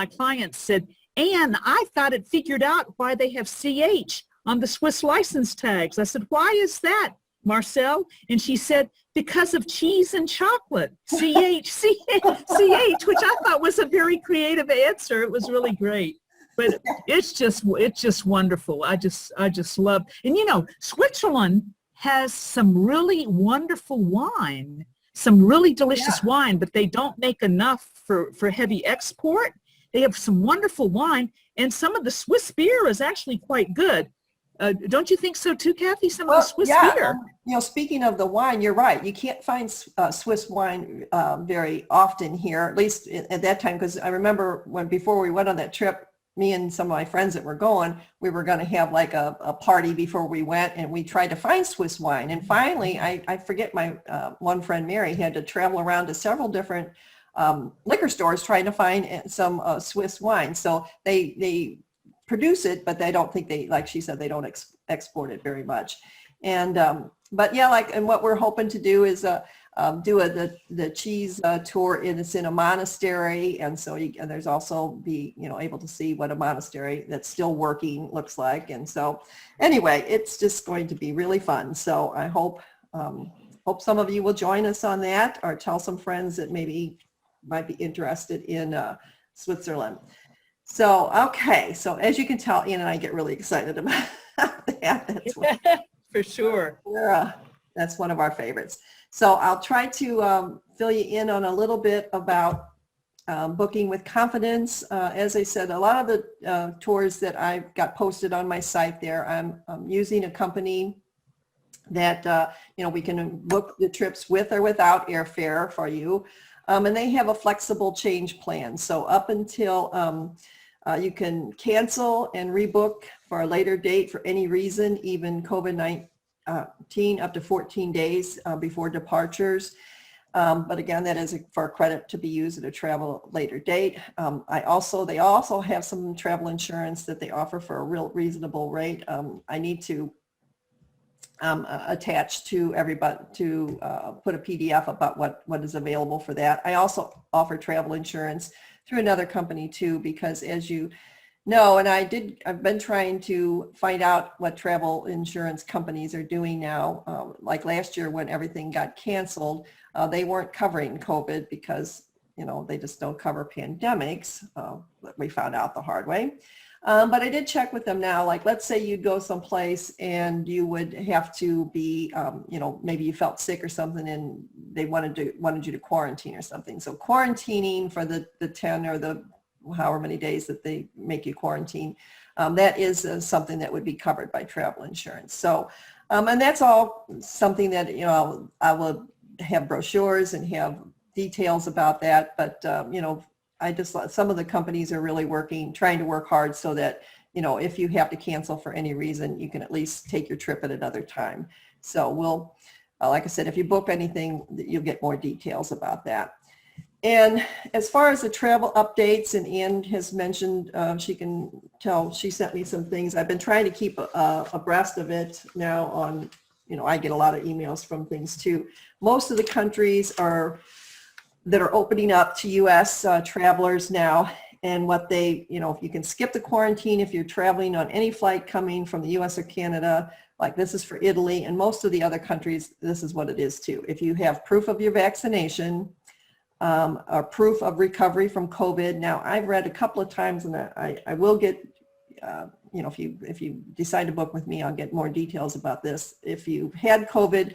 clients said, Anne, I thought it figured out why they have CH on the Swiss license tags. I said, why is that, Marcel? And she said, because of cheese and chocolate, CH, CH, which I thought was a very creative answer. It was really great. But it's just wonderful. I just love, and you know, Switzerland has some really wonderful wine, some really delicious wine, but they don't make enough for heavy export. They have some wonderful wine, and some of the Swiss beer is actually quite good. Don't you think so too, Kathy? Some of the Swiss beer. You know, speaking of the wine, you're right. You can't find Swiss wine very often here, at least at that time, because I remember before we went on that trip, me and some of my friends that were going, we were going to have like a party before we went, and we tried to find Swiss wine. And finally, I forget, my one friend, Mary, had to travel around to several different liquor stores trying to find some Swiss wine. So they produce it, but they don't think like she said, they don't export it very much. And but yeah, and what we're hoping to do is do the cheese tour, and it's in a monastery, and so and there's also be able to see what a monastery that's still working looks like. And so anyway, it's just going to be really fun. So I hope some of you will join us on that, or tell some friends that maybe might be interested in Switzerland. So okay, so as you can tell, Ian and I get really excited about that. That's for sure. That's one of our favorites. So I'll try to fill you in on a little bit about booking with confidence. As I said, a lot of the tours that I've got posted on my site there, I'm using a company that we can book the trips with or without airfare for you, and they have a flexible change plan. So up until you can cancel and rebook for a later date for any reason, even COVID-19. Up to 14 days before departures. But again, that is for credit to be used at a travel later date. They also have some travel insurance that they offer for a real reasonable rate. I need to attach to everybody to put a PDF about what is available for that. I also offer travel insurance through another company too, because as you know, and I've been trying to find out what travel insurance companies are doing now. Like last year when everything got canceled, they weren't covering COVID because, they just don't cover pandemics. We found out the hard way. But I did check with them now, like let's say you'd go someplace and you would have to be, maybe you felt sick or something and they wanted you to quarantine or something. So quarantining for the 10 or the however many days that they make you quarantine, that is something that would be covered by travel insurance. So, and that's all something that, I will have brochures and have details about that. But, some of the companies are really trying to work hard so that, if you have to cancel for any reason, you can at least take your trip at another time. So we'll, like I said, if you book anything, you'll get more details about that. And as far as the travel updates, and Ann has mentioned, she sent me some things. I've been trying to keep abreast of it now on, I get a lot of emails from things too. Most of the countries that are opening up to U.S. travelers now, and what if you can skip the quarantine if you're traveling on any flight coming from the U.S. or Canada, like this is for Italy, and most of the other countries, this is what it is too. If you have proof of your vaccination, a proof of recovery from COVID. Now, I've read a couple of times, and I will get, you know, if you decide to book with me, I'll get more details about this. If you've had COVID,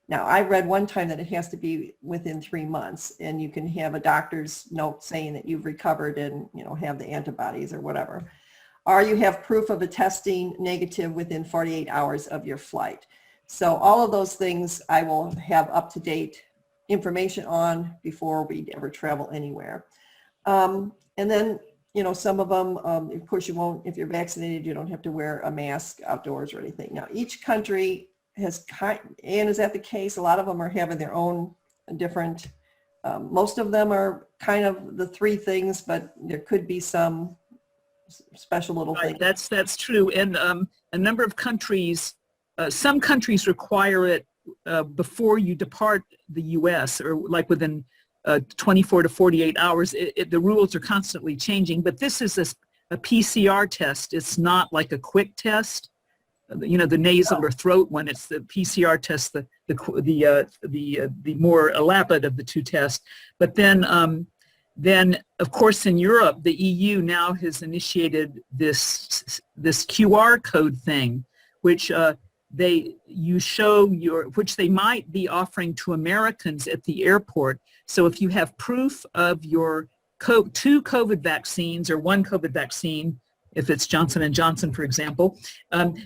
now I read one time that it has to be within 3 months, and you can have a doctor's note saying that you've recovered and, you know, have the antibodies or whatever. Or you have proof of a testing negative within 48 hours of your flight. So all of those things I will have up-to-date information on before we ever travel anywhere. And then, you know, some of them, of course, you won't, if you're vaccinated, you don't have to wear a mask outdoors or anything. Now, each country has, and is that the case? A lot of them are having their own different, most of them are kind of the 3 things, but there could be some special little things. That's true. And a number of countries, some countries require it before you depart the U.S. or like within 24 to 48 hours. The rules are constantly changing, but this is a PCR test. It's not like a quick test, you know, the nasal or throat one. It's the PCR test, the more elaborate of the 2 tests. But then, of course, in Europe, the EU now has initiated this QR code thing, which which they might be offering to Americans at the airport. So if you have proof of your 2 COVID vaccines or 1 COVID vaccine, if it's Johnson & Johnson, for example,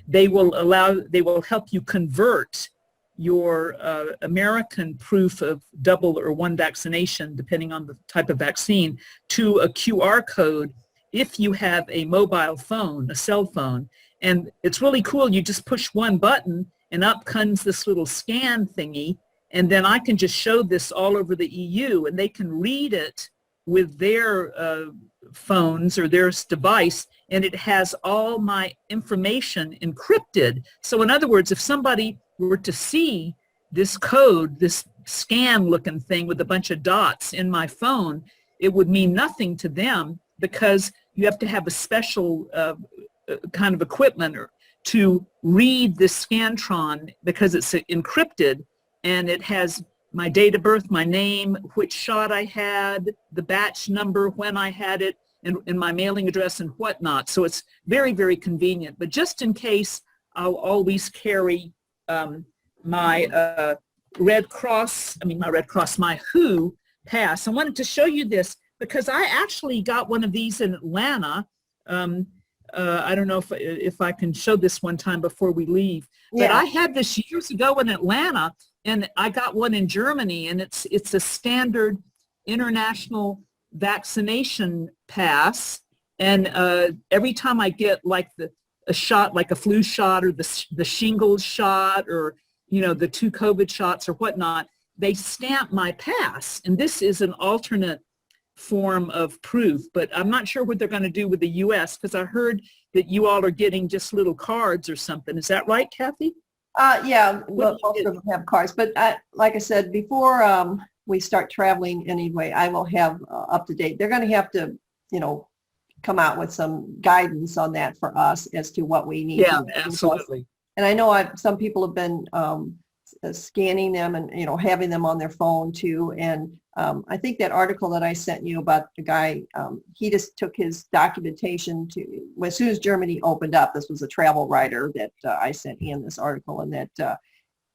they will help you convert your American proof of double or 1 vaccination, depending on the type of vaccine, to a QR code if you have a mobile phone, a cell phone. And it's really cool. You just push 1 button and up comes this little scan thingy. And then I can just show this all over the EU, and they can read it with their phones or their device, and it has all my information encrypted. So in other words, if somebody were to see this code, this scan looking thing with a bunch of dots in my phone, it would mean nothing to them, because you have to have a special kind of equipment to read this Scantron, because it's encrypted, and it has my date of birth, my name, which shot I had, the batch number, when I had it, and my mailing address and whatnot. So it's very, very convenient. But just in case, I'll always carry my Red Cross, my WHO pass. I wanted to show you this because I actually got one of these in Atlanta. I don't know if I can show this one time before we leave, but I had this years ago in Atlanta, and I got one in Germany, and it's a standard international vaccination pass. And every time I get like a shot, like a flu shot or the shingles shot, or, you know, the 2 COVID shots or whatnot, they stamp my pass. And this is an alternate form of proof, but I'm not sure what they're going to do with the U.S. because I heard that you all are getting just little cards or something. Is that right, Kathy? Yeah, most of them have cards, but like I said, before we start traveling anyway, I will have up to date. They're going to have to, you know, come out with some guidance on that for us as to what we need. Yeah, absolutely. And I know some people have been scanning them and, you know, having them on their phone too. And I think that article that I sent you about the guy, he just took his documentation to, as soon as Germany opened up, this was a travel writer that I sent in this article, and that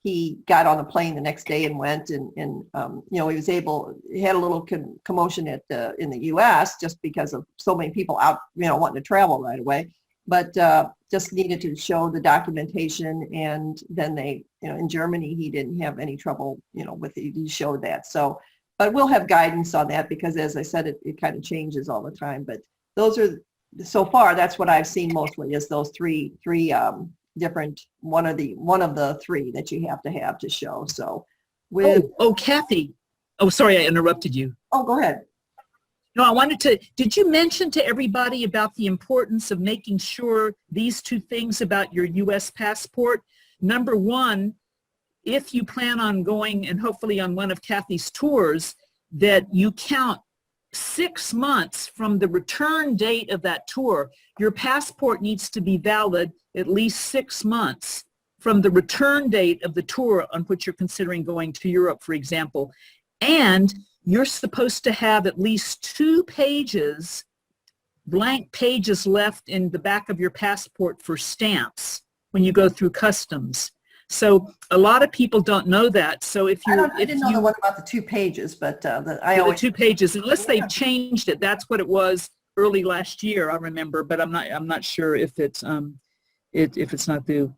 he got on a plane the next day and went, and you know, he had a little commotion in the U.S. just because of so many people out, you know, wanting to travel right away, but just needed to show the documentation, and then they, you know, in Germany, he didn't have any trouble, you know, with it. He showed that. So, but we'll have guidance on that because, as I said, it kind of changes all the time. But those are, so far, that's what I've seen mostly, is those three different, one of the 3 that you have to show. So with Kathy, sorry, I interrupted you. Oh, go ahead. No, I wanted to, did you mention to everybody about the importance of making sure these 2 things about your U.S. passport? Number 1, if you plan on going, and hopefully on one of Kathy's tours, that you count 6 months from the return date of that tour. Your passport needs to be valid at least 6 months from the return date of the tour on which you're considering going to Europe, for example. And you're supposed to have at least 2 pages, blank pages left in the back of your passport for stamps when you go through customs. So a lot of people don't know that. So if you, I didn't know the one about the 2 pages, but I the always 2 pages, unless Yeah. they've changed it, that's what it was early last year, I remember, but I'm not sure if it's if it's not due.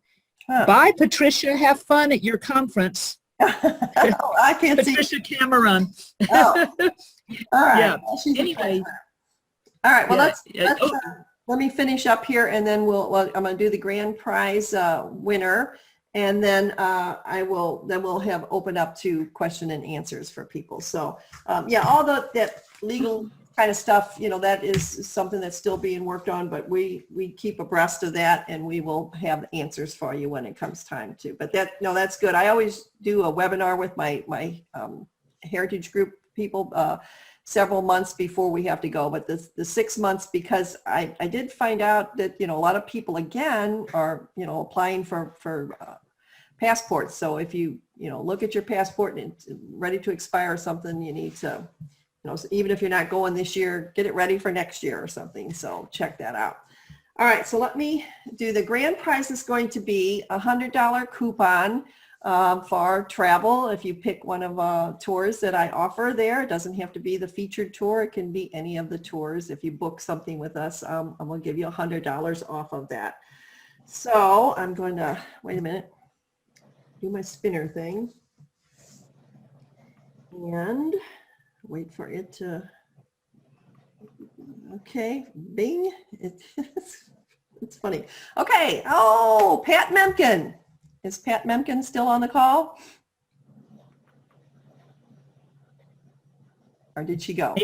Huh. Bye, Patricia. Have fun at your conference. Oh, I can't see. Patricia Cameron. Oh, all right. Yeah. Well, she's a Anyway. friend. All right. Well, Yeah, oh. let me finish up here, and then I'm going to do the grand prize winner, and then we'll have open up to question and answers for people. So yeah, all that legal kind of stuff, that is something that's still being worked on, but we keep abreast of that, and we will have answers for you when it comes time to. But that's good. I always do a webinar with my heritage group people several months before we have to go, but the 6 months, because I did find out that a lot of people again are applying for passports. So if you look at your passport and it's ready to expire or something, you need to so even if you're not going this year, get it ready for next year or something. So check that out. All right, so let me do the grand prize. Is going to be a $100 coupon for travel. If you pick one of tours that I offer there, it doesn't have to be the featured tour. It can be any of the tours. If you book something with us, I'm going to give you $100 off of that. So I'm going to, wait a minute, do my spinner thing. And wait for it to, okay, bing, it's funny. Okay, oh, Pat Memkin. Is Pat Memkin still on the call? Or did she go?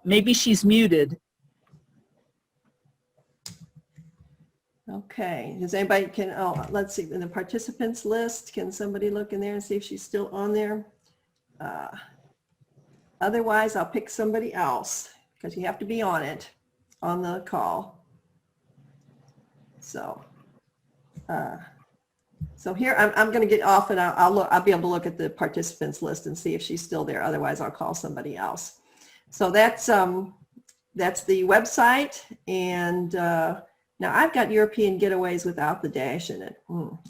Maybe she's muted. Okay, does anybody let's see, in the participants list, can somebody look in there and see if she's still on there? Otherwise, I'll pick somebody else because you have to be on it, on the call. So, so here I'm going to get off, and I'll be able to look at the participants list and see if she's still there. Otherwise, I'll call somebody else. So that's the website, and now I've got European-Getaways without the dash in it.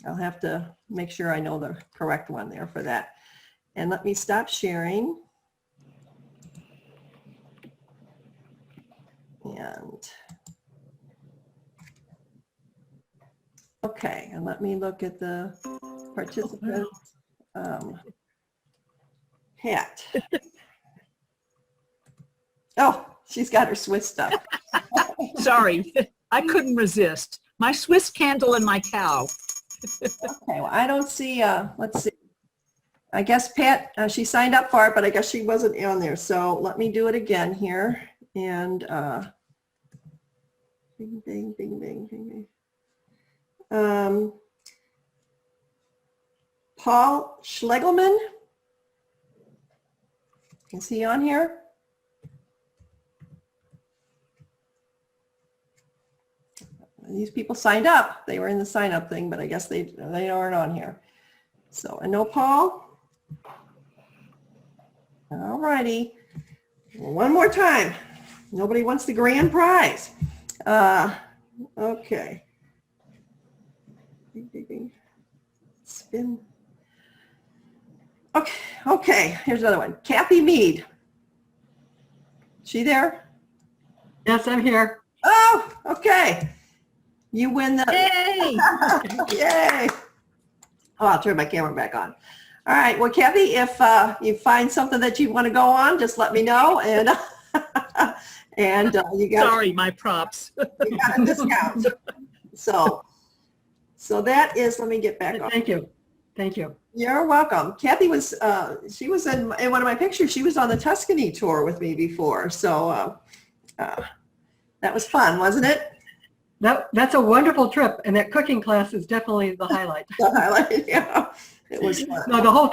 I'll have to make sure I know the correct one there for that. And let me stop sharing. And okay, and let me look at the participants. Pat. Oh, she's got her Swiss stuff. Sorry, I couldn't resist. My Swiss candle and my cow. Okay, well, I don't see, let's see. I guess Pat, she signed up for it, but I guess she wasn't on there. So let me do it again here. And bing, bing, bing, bing, bing, bing. Paul Schlegelman, is he on here? These people signed up. They were in the sign up thing, but I guess they aren't on here. So, and no Paul. All righty. One more time. Nobody wants the grand prize. Okay. Spin. Okay, here's another one. Kathy Mead. She there? Yes, I'm here. Oh, okay. You win the... Yay! Yay! Oh, I'll turn my camera back on. All right. Well, Kathy, if you find something that you want to go on, just let me know. And and you got... Sorry, my props. You got a discount. So that is, let me get back on. Thank you. Thank you. You're welcome. Kathy was, she was in one of my pictures. She was on the Tuscany tour with me before. So that was fun, wasn't it? That's a wonderful trip, and that cooking class is definitely the highlight. The highlight, yeah. It was fun. No, the whole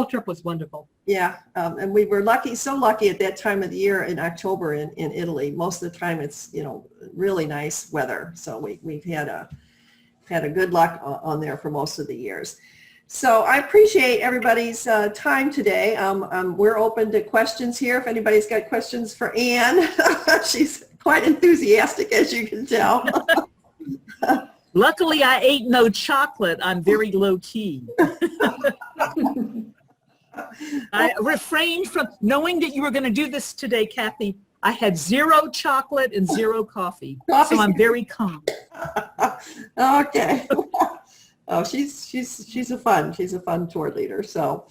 trip was wonderful. Yeah, and we were so lucky at that time of the year in October in Italy. Most of the time it's, really nice weather. So we've had a good luck on there for most of the years. So I appreciate everybody's time today. We're open to questions here. If anybody's got questions for Anne, she's quite enthusiastic, as you can tell. Luckily, I ate no chocolate. I'm very low key. I refrained from knowing that you were going to do this today, Kathy. I had 0 chocolate and 0 coffee, so I'm very calm. Okay. Oh, she's a fun tour leader. So